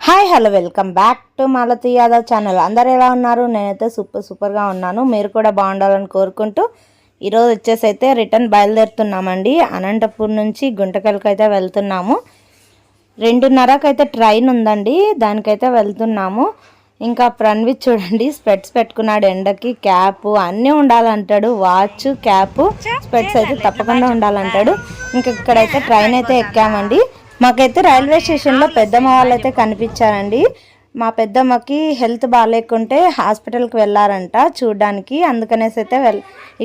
Hi hello welcome back to Malathi Yadav channel. అందరు ఎలా ఉన్నారు? నేనైతే సూపర్గా ఉన్నాను. మీరు కూడా బాగుండాలని కోరుకుంటూ ఈరోజు వచ్చేసి అయితే రిటర్న్ బయలుదేరుతున్నామండి. అనంతపూర్ నుంచి గుంటకల్కి అయితే వెళ్తున్నాము. 2:30కి అయితే ట్రైన్ ఉందండి, దానికైతే వెళ్తున్నాము. ఇంకా ప్రణవిత్ చూడండి, స్పెట్స్ పెట్టుకున్నాడు. ఎండకి క్యాప్ అన్నీ ఉండాలంటాడు. వాచ్, క్యాప్, స్పెట్స్ అయితే తప్పకుండా ఉండాలంటాడు. ఇంకా ఇక్కడైతే ట్రైన్ అయితే ఎక్కామండి. మాకైతే రైల్వే స్టేషన్లో పెద్దమ్మ వాళ్ళు అయితే కనిపించారండి. మా పెద్దమ్మకి హెల్త్ బాగాలేకుంటే హాస్పిటల్కి వెళ్ళారంట చూడడానికి. అందుకనేసి అయితే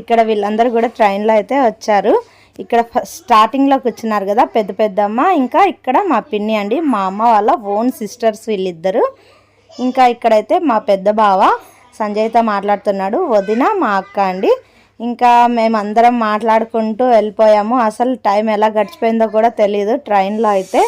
ఇక్కడ వీళ్ళందరూ కూడా ట్రైన్లో అయితే వచ్చారు. ఇక్కడ స్టార్టింగ్లో కూర్చున్నారు కదా పెద్దమ్మ, ఇంకా ఇక్కడ మా పిన్ని అండి, మా అమ్మ వాళ్ళ ఓన్ సిస్టర్స్ వీళ్ళిద్దరు. ఇంకా ఇక్కడైతే మా పెద్ద బావ సంజయ్తో మాట్లాడుతున్నాడు, వదిన మా అక్క అండి. ఇంకా మేమందరం మాట్లాడుకుంటూ వెళ్ళిపోయాము. అసలు టైం ఎలా గడిచిపోయిందో కూడా తెలియదు ట్రైన్లో అయితే.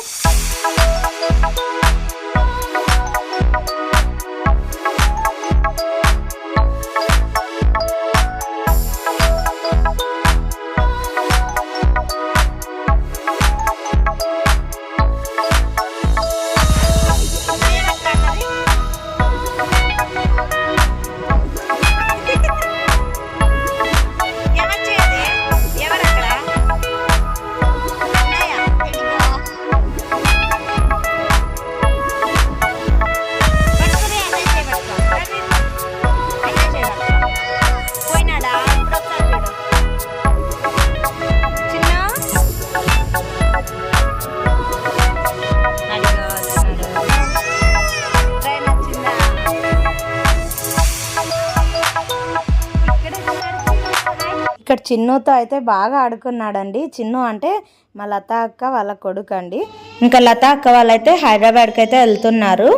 ఇక్కడ చిన్నుతో అయితే బాగా ఆడుకున్నాడండి. చిన్ను అంటే మా లతా అక్క వాళ్ళ కొడుకు అండి. ఇంకా లతా అక్క వాళ్ళైతే హైదరాబాద్కి అయితే వెళ్తున్నారు.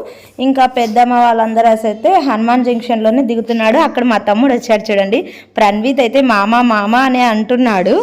ఇంకా పెద్దమ్మ వాళ్ళందరూ అయితే హనుమాన్ జంక్షన్లోనే దిగుతున్నాడు. అక్కడ మా తమ్ముడు వచ్చాడు చూడండి. ప్రణవిత్ అయితే మామ అనే అంటున్నాడు.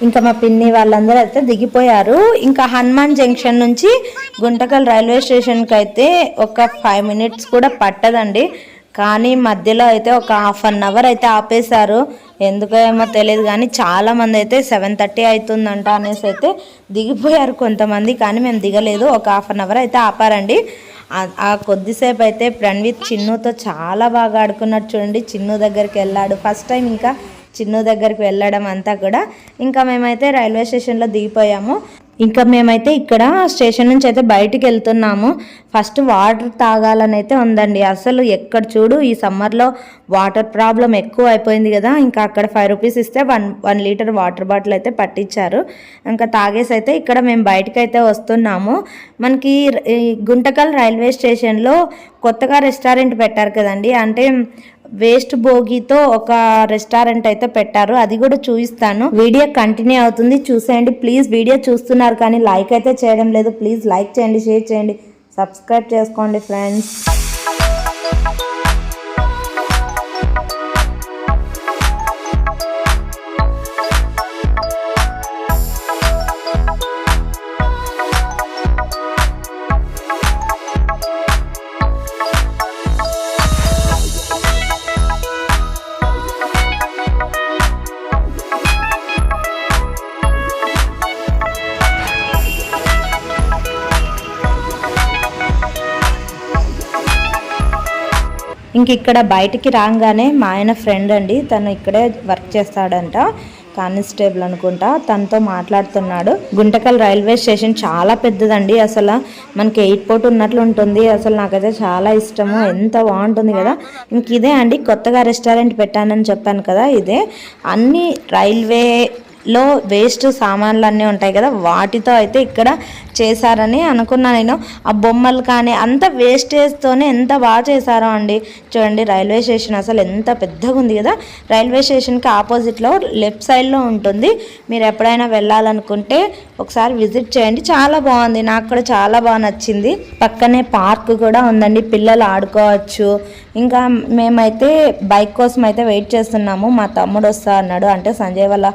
ఇంకా మా పిన్ని వాళ్ళందరూ అయితే దిగిపోయారు. ఇంకా హనుమాన్ జంక్షన్ నుంచి గుంటకల్ రైల్వే స్టేషన్కి అయితే ఒక 5 minutes కూడా పట్టదండి. కానీ మధ్యలో అయితే ఒక 1/2 hour అయితే ఆపేశారు. ఎందుకో ఏమో తెలియదు కానీ చాలామంది అయితే 7:30 అవుతుందంట అనేసి అయితే దిగిపోయారు కొంతమంది. కానీ మేము దిగలేదు. ఒక 1/2 hour అయితే ఆపారండి. ఆ కొద్దిసేపు అయితే ప్రణవిత్ చిన్నుతో చాలా బాగా ఆడుకున్నట్టు చూడండి. చిన్ను దగ్గరికి వెళ్ళాడు ఫస్ట్ టైం. ఇంకా చిన్ను దగ్గరికి వెళ్ళడం అంతా కూడా. ఇంకా మేమైతే రైల్వే స్టేషన్లో దిగిపోయాము. ఇంకా మేమైతే ఇక్కడ స్టేషన్ నుంచి అయితే బయటికి వెళ్తున్నాము. ఫస్ట్ వాటర్ తాగాలని అయితే ఉందండి. అసలు ఎక్కడ చూడు ఈ సమ్మర్లో వాటర్ ప్రాబ్లం ఎక్కువ అయిపోయింది కదా. ఇంకా అక్కడ 5 rupees ఇస్తే 1 liter వాటర్ బాటిల్ అయితే పట్టించారు. ఇంకా తాగేసి అయితే ఇక్కడ మేము బయటకు అయితే వస్తున్నాము. మనకి గుంటకల్ రైల్వే స్టేషన్లో కొత్తగా రెస్టారెంట్ పెట్టారు కదండి. అంటే వేస్ట్ భోగితో ఒక రెస్టారెంట్ అయితే పెట్టారు. అది కూడా చూపిస్తాను. వీడియో కంటిన్యూ అవుతుంది, చూసేయండి ప్లీజ్. వీడియో చూస్తున్నారు కానీ లైక్ అయితే చేయడం లేదు. ప్లీజ్ లైక్ చేయండి, షేర్ చేయండి, సబ్స్క్రైబ్ చేసుకోండి ఫ్రెండ్స్. ఇంక ఇక్కడ బయటికి రాగానే మా ఆయన ఫ్రెండ్ అండి, తను ఇక్కడే వర్క్ చేస్తాడంట, కానిస్టేబుల్ అనుకుంటా, తనతో మాట్లాడుతున్నాడు. గుంటకల్ రైల్వే స్టేషన్ చాలా పెద్దదండి, అసలు మనకి ఎయిర్పోర్ట్ ఉన్నట్లు ఉంటుంది. అసలు నాకైతే చాలా ఇష్టము, ఎంత బాగుంటుంది కదా. ఇంక ఇదే అండి కొత్తగా రెస్టారెంట్ పెట్టానని చెప్పాను కదా, ఇదే అన్ని రైల్వేలో వేస్ట్ సామాన్లు అన్నీ ఉంటాయి కదా, వాటితో అయితే ఇక్కడ చేశారని అనుకున్నా నేను. ఆ బొమ్మలు కానీ అంత వేస్టేజ్తోనే ఎంత బాగా చేశారో అండి. చూడండి రైల్వే స్టేషన్ అసలు ఎంత పెద్దగా ఉంది కదా. రైల్వే స్టేషన్కి ఆపోజిట్లో లెఫ్ట్ సైడ్లో ఉంటుంది. మీరు ఎప్పుడైనా వెళ్ళాలనుకుంటే ఒకసారి విజిట్ చేయండి, చాలా బాగుంది, నాకు కూడా చాలా బాగా నచ్చింది. పక్కనే పార్క్ కూడా ఉందండి, పిల్లలు ఆడుకోవచ్చు. ఇంకా మేమైతే బైక్ కోసం అయితే వెయిట్ చేస్తున్నాము. మా తమ్ముడు వస్తా అన్నాడు, అంటే సంజయ్ వాళ్ళ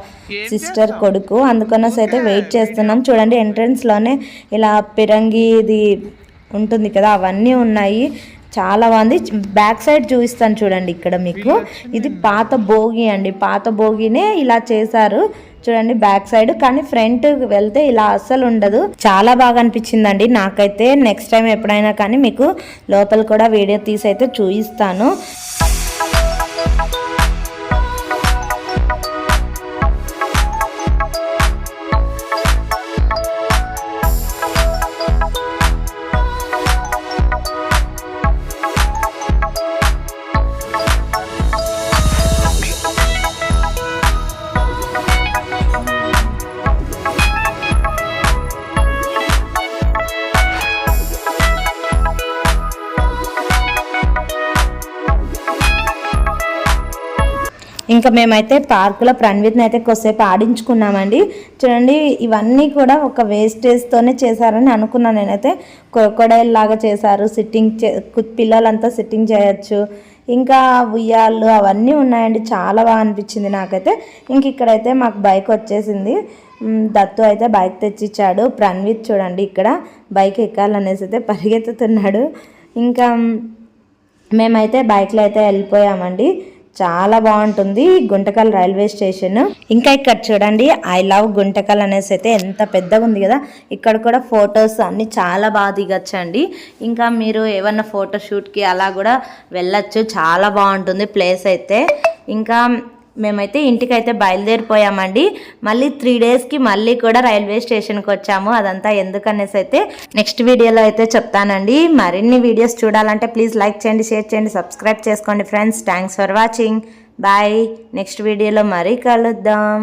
సిస్టర్ కొడుకు, అందుకనేసి అయితే వెయిట్ చేస్తున్నాం. చూడండి ఎంట్రన్స్లోనే ఇలా పిరంగి ఇది ఉంటుంది కదా, అవన్నీ ఉన్నాయి, చాలా బాగుంది. బ్యాక్ సైడ్ చూపిస్తాను చూడండి, ఇక్కడ మీకు ఇది పాత భోగి అండి, పాత భోగినే ఇలా చేశారు చూడండి బ్యాక్ సైడ్. కానీ ఫ్రంట్ వెళ్తే ఇలా అస్సలు ఉండదు, చాలా బాగా అనిపించిందండి నాకైతే. నెక్స్ట్ టైం ఎప్పుడైనా కానీ మీకు లోపల కూడా వీడియో తీసి అయితే చూపిస్తాను. ఇంకా మేమైతే పార్కులో ప్రణవిత్ని అయితే కొద్దిసేపు ఆడించుకున్నామండి. చూడండి ఇవన్నీ కూడా ఒక వేస్టేజ్తోనే చేశారని అనుకున్నాను నేనైతే. క్రొకొడైల్ లాగా చేశారు, సిట్టింగ్ పిల్లలంతా సిట్టింగ్ చేయొచ్చు. ఇంకా ఉయ్యాళ్ళు అవన్నీ ఉన్నాయండి, చాలా బాగా అనిపించింది నాకైతే. ఇంక ఇక్కడైతే మాకు బైక్ వచ్చేసింది, దత్తు అయితే బైక్ తెచ్చిచ్చాడు. ప్రణవిత్ చూడండి ఇక్కడ బైక్ ఎక్కాలనేసి అయితే పరిగెత్తుతున్నాడు. ఇంకా మేమైతే బైక్లో అయితే వెళ్ళిపోయామండి. చాలా బాగుంటుంది గుంటకల్ రైల్వే స్టేషన్. ఇంకా ఇక్కడ చూడండి ఐ లవ్ గుంటకల్ అనేసి అయితే ఎంత పెద్దగా ఉంది కదా. ఇక్కడ కూడా ఫొటోస్ అన్నీ చాలా బాగా దిగొచ్చండి. ఇంకా మీరు ఏమన్నా ఫోటోషూట్కి అలా కూడా వెళ్ళచ్చు, చాలా బాగుంటుంది ప్లేస్ అయితే. ఇంకా మేమైతే ఇంటికైతే బయలుదేరిపోయామండి. మళ్ళీ 3 డేస్కి మళ్ళీ కూడా రైల్వే స్టేషన్కి వచ్చాము. అదంతా ఎందుకనేసి అయితే నెక్స్ట్ వీడియోలో అయితే చెప్తానండి. మరిన్ని వీడియోస్ చూడాలంటే ప్లీజ్ లైక్ చేయండి, షేర్ చేయండి, సబ్స్క్రైబ్ చేసుకోండి friends. Thanks for watching, bye. Next వీడియోలో మరీ కలుద్దాం.